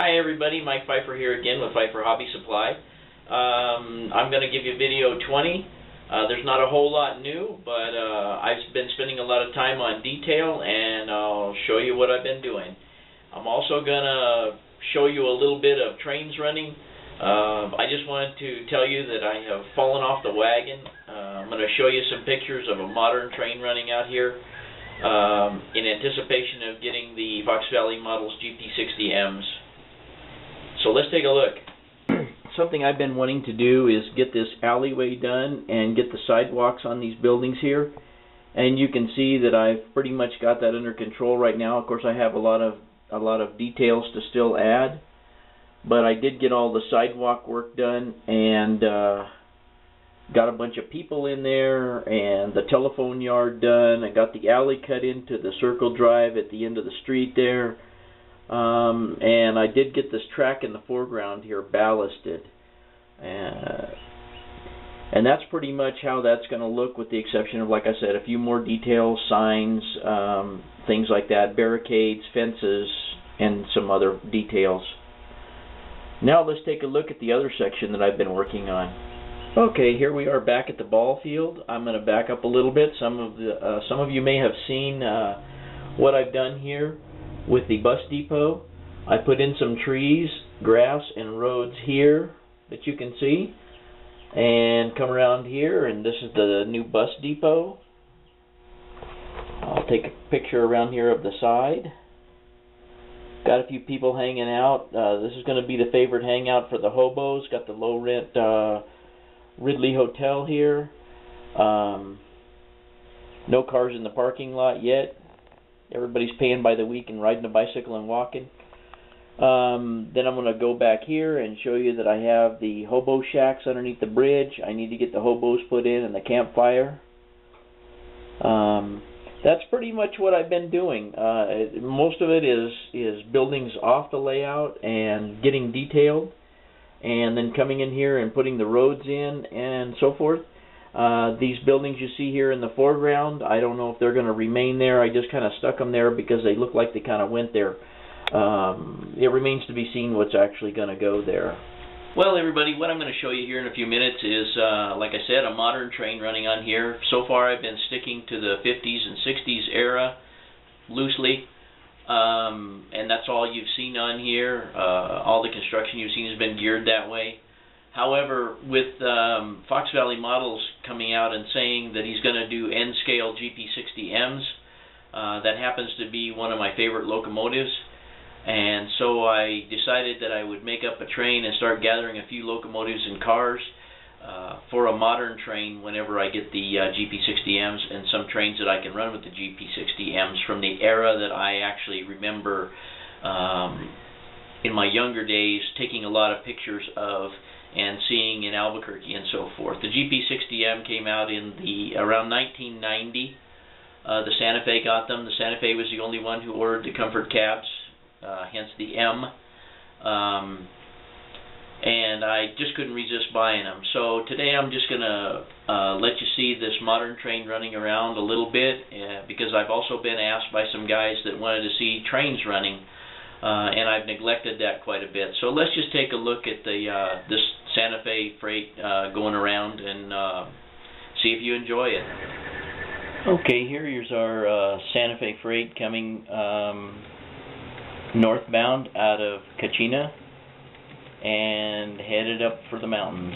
Hi everybody, Mike Pfeiffer here again with Pfeiffer Hobby Supply. I'm going to give you video 20. There's not a whole lot new, but I've been spending a lot of time on detail, and I'll show you what I've been doing. I'm also going to show you a little bit of trains running. I just wanted to tell you that I have fallen off the wagon. I'm going to show you some pictures of a modern train running out here in anticipation of getting the Fox Valley Models GP60Ms. So let's take a look. Something I've been wanting to do is get this alleyway done and get the sidewalks on these buildings here. And you can see that I've pretty much got that under control right now. Of course, I have a lot of details to still add, but I did get all the sidewalk work done and got a bunch of people in there and the telephone yard done. I got the alley cut into the circle drive at the end of the street there. And I did get this track in the foreground here ballasted. And that's pretty much how that's going to look, with the exception of, like I said, a few more details, signs, things like that, barricades, fences, and some other details. Now let's take a look at the other section that I've been working on. Okay, here we are back at the ball field. I'm going to back up a little bit. Some of you may have seen what I've done here with the bus depot. I put in some trees, grass, and roads here that you can see, and come around here, and this is the new bus depot. I'll take a picture around here of the side. Got a few people hanging out. This is going to be the favorite hangout for the hobos. Got the low rent Ridley Hotel here. No cars in the parking lot yet. Everybody's paying by the week and riding a bicycle and walking. Then I'm going to go back here and show you that I have the hobo shacks underneath the bridge. I need to get the hobos put in and the campfire. That's pretty much what I've been doing. Most of it is buildings off the layout and getting detailed, and then coming in here and putting the roads in and so forth. These buildings you see here in the foreground, I don't know if they're going to remain there. I just kind of stuck them there because they look like they kind of went there. It remains to be seen what's actually going to go there. Well, everybody, what I'm going to show you here in a few minutes is, like I said, a modern train running on here. So far I've been sticking to the 50s and 60s era loosely, and that's all you've seen on here. All the construction you've seen has been geared that way. However, with Fox Valley Models coming out and saying that he's going to do N Scale GP60Ms, that happens to be one of my favorite locomotives, and so I decided that I would make up a train and start gathering a few locomotives and cars for a modern train whenever I get the GP60Ms, and some trains that I can run with the GP60Ms from the era that I actually remember in my younger days taking a lot of pictures of and seeing in Albuquerque and so forth. The GP60M came out in around 1990. The Santa Fe got them. The Santa Fe was the only one who ordered the comfort cabs, hence the M. And I just couldn't resist buying them. So today I'm just going to let you see this modern train running around a little bit, because I've also been asked by some guys that wanted to see trains running, and I've neglected that quite a bit. So let's just take a look at this Santa Fe freight going around and see if you enjoy it. Okay, here's our Santa Fe freight coming northbound out of Kachina and headed up for the mountains.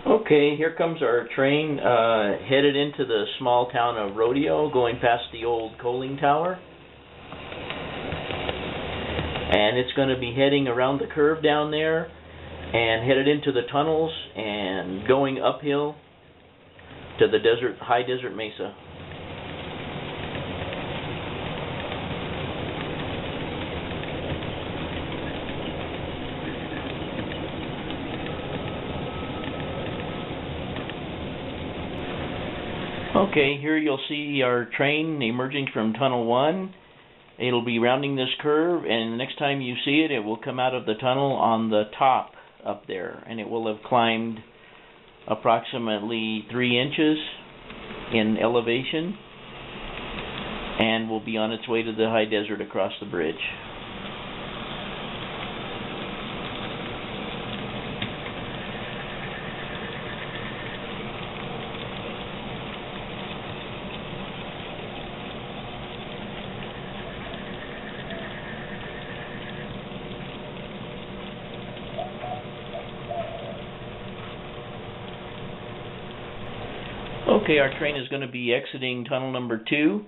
Okay, here comes our train headed into the small town of Rodeo, going past the old coaling tower. And it's going to be heading around the curve down there and headed into the tunnels and going uphill to the high desert mesa. Okay, here you'll see our train emerging from Tunnel 1. It'll be rounding this curve, and the next time you see it, it will come out of the tunnel on the top up there, and it will have climbed approximately 3 inches in elevation and will be on its way to the high desert across the bridge. Okay, our train is going to be exiting tunnel number 2,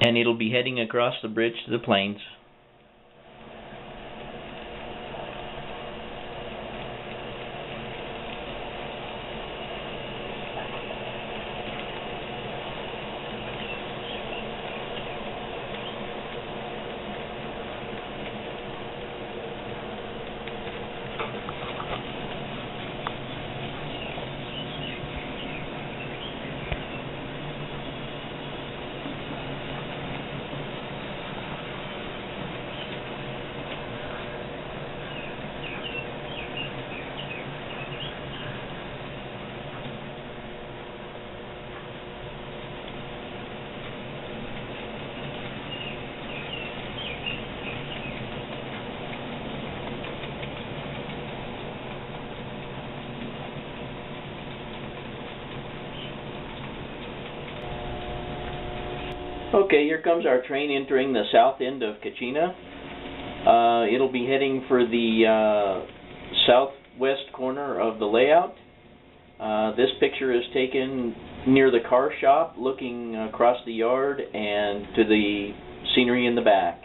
and it'll be heading across the bridge to the plains. Okay, here comes our train entering the south end of Kachina. It'll be heading for the southwest corner of the layout. This picture is taken near the car shop, looking across the yard and to the scenery in the back.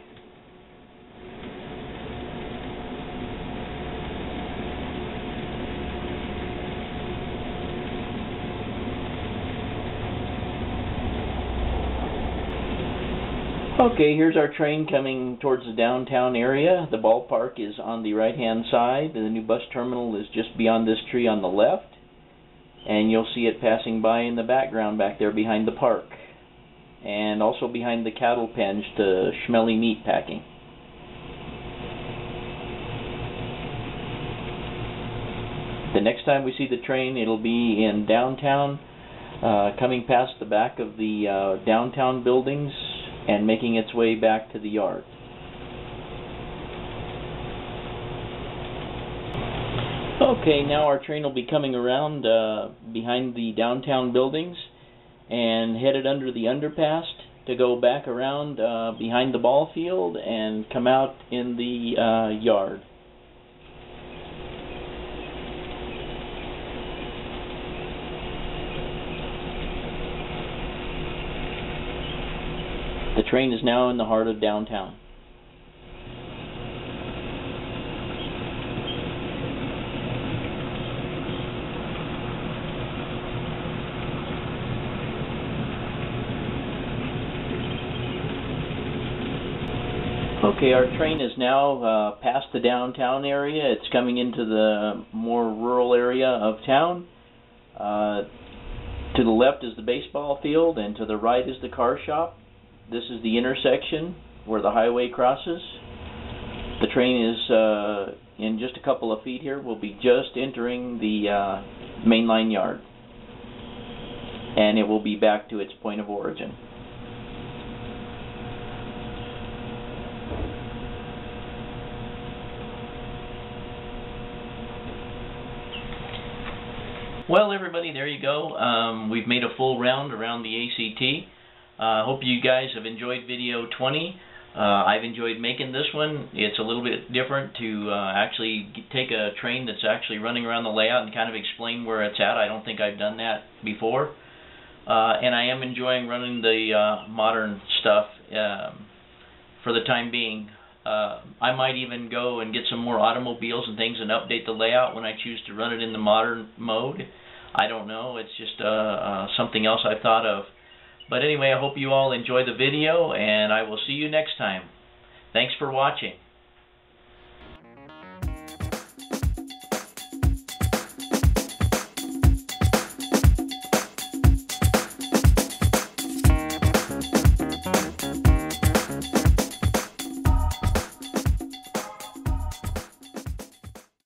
Okay, here's our train coming towards the downtown area. The ballpark is on the right-hand side. The new bus terminal is just beyond this tree on the left. And you'll see it passing by in the background back there behind the park. And also behind the cattle pens to Schmelly meat packing. The next time we see the train, it'll be in downtown, coming past the back of the downtown buildings and making its way back to the yard. Okay, now our train will be coming around behind the downtown buildings and headed under the underpass to go back around behind the ball field and come out in the yard. The train is now in the heart of downtown. Okay, our train is now past the downtown area. It's coming into the more rural area of town. To the left is the baseball field, and to the right is the car shop. This is the intersection where the highway crosses. The train is in just a couple of feet here. We'll be just entering the main line yard, and it will be back to its point of origin. Well, everybody, there you go. We've made a full round around the ACT. Hope you guys have enjoyed video 20. I've enjoyed making this one. It's a little bit different to actually take a train that's actually running around the layout and kind of explain where it's at. I don't think I've done that before. And I am enjoying running the modern stuff for the time being. I might even go and get some more automobiles and things and update the layout when I choose to run it in the modern mode. I don't know. It's just something else I've thought of. But anyway, I hope you all enjoy the video, and I will see you next time. Thanks for watching.